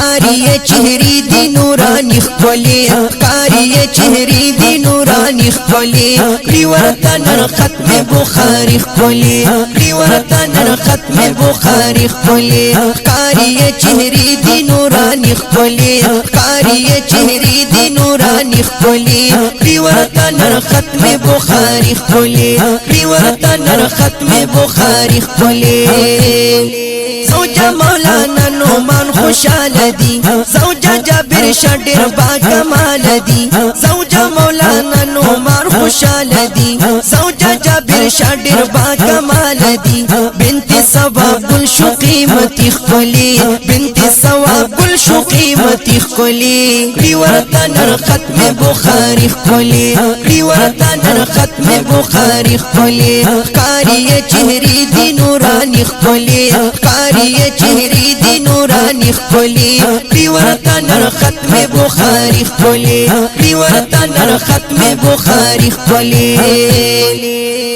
قاری چهری دی نورانی خپلی قاری چهری دی نورانی خپلی ریورتا نر ختم بخاری خپلی ریورتا نر ختم بخاری خپلی قاری چهری دی نورانی خپلی قاری چهری دی نورانی خپلی ریورتا نر ختم بخاری خپلی ریورتا نر ختم بخاری خپلی زوجہ مولانا نعمان خوشحال دی زوجہ جابر شاہ ډیر با کمال دی زوجہ مولانا نعمان خوشحال دی زوجہ جابر شاہ ډیر با کمال دی بنت ثواب گل شو قیمتی خپلی بنت ثواب گل شو قیمتی خپلی ریورتا نر ختم بخاری خپلی ریورتا نر ختم بخاری خپلی قاری چهری دی نورانی خپلی قاری چهری دی نورانی خپلی ریورتا نر ختم بخاری خپلی ریورتا نر ختم بخاری خپلی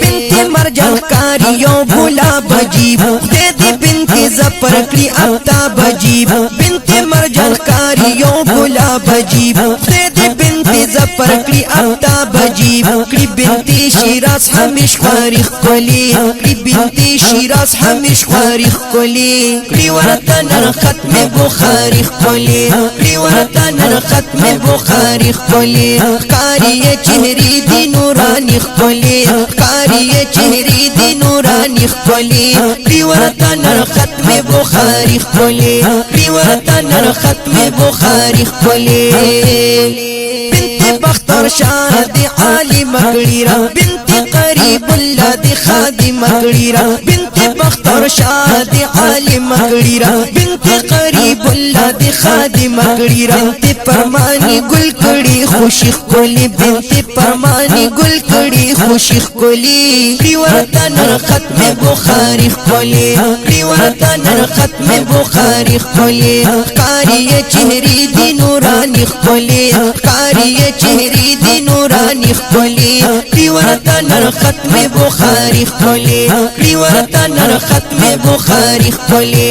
بنت مرجان کاری یو بولا بجیب دیدی بنت زپر کری ابتا بجیب بنت مرجان کاری یو بولا بجیب دیدی بنت زپر کری ابتا بجیب کری بنت شیراز ہمیش خاری خپلی کری بنت شیراز ہمیش خاری خپلی ریورتا نر ختم بخاری خپلی ریورتا نر ختم بخاری خپلی قاری چهری دی نورانی خپلی قاری چهری دی نورانی خپلی ریورتا نر ختم بخاری خپلی ریورتا نر ختم بخاری خپلی بنت بختر شاه دی عالم کړي را بنت قریب الله دی خادم کړي را بنت بختر شاه دی عالم کړي را بنت قریب الله دی خادم کړي را بنت پرمانی گل کړي خوشی خپلی بنت پرمانی گل کړي خوشی خپلی ریورتا نر ختم بخاری خپلی ریورتا نر ختم بخاری خپلی قاری چهری دی نورانی خپلی قاری چهری دی نورانی خپلی ریورتا نر ختم بخاری خپلی ریورتا نر ختم بخاری خپلی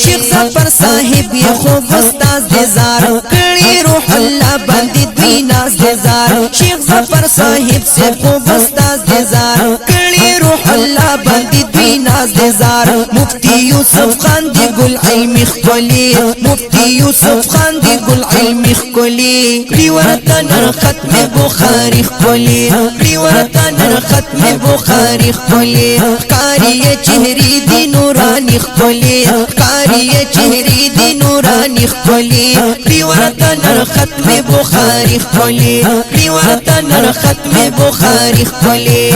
شیخ ظفر صاحب یہ خوب استاز دے زار کڑی روح اللہ بندی دوی ناز دے زار شیخ ظفر صاحب سے خوب استاز دے زار کڑی روح اللہ بندی دوی ناز دے زار مفتی یوسف خان دی گل علم خپلی مفتی یوسف خان دی گل علم خپلی ریورتا نر ختم بخاری خپلی ریورتا نر ختم بخاری خپلی قاری چهری دی نورانی خپلی قاری چهری دی نورانی خپلی ریورتا نر ختم بخاری خپلی ریورتا نر ختم بخاری خپلی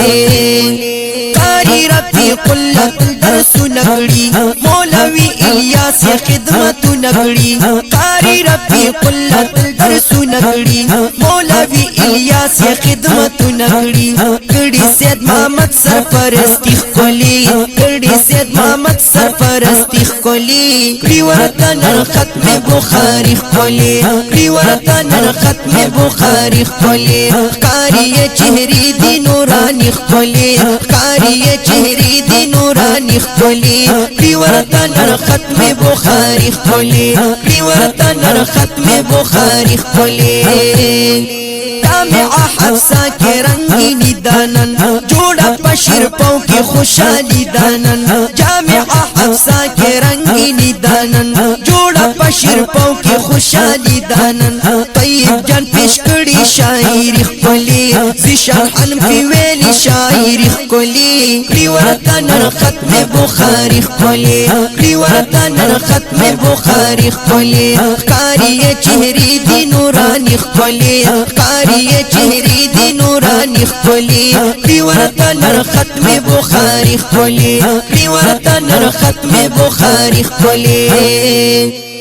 قاری رفیق اللہ درس نکڑی مولوی الیاس خدمت نکڑی قاری رفیق اللہ درس نکڑی مولوی الیاس خدمت نکڑی کڑی سید محمد سرپرستی خپلی کڑی سید محمد سرپرستی خپلی ریورتا نر ختم بخاری خپلی ریورتا نر ختم بخاری خپلی قاری چهری دی نورانی خپلی قاری چهری دی نورانی خپلی ریورتا نر ختم بخاری خپلی ریورتا نر ختم بخاری خپلی جامعہ حفصہ کے رنگینی دانن جوڑا پشیر پاؤں کی خوشحالی دانن جامعہ حفصہ کے رنگینی دانن جوڑا پشیر پاؤں کی خوشحالی دانن طیب جان پیش کڑی شاعری خپلی زیشان حنفی ویلی شاعری خپلی ریورتا نر ختم بخاری خپلی ریورتا نر ختم بخاری خپلی قاری چهری دی نورانی خپلی قاری چهری دی نورانی خپلی ریورتا نر ختم بخاری خپلی ریورتا نر ختم بخاری خپلی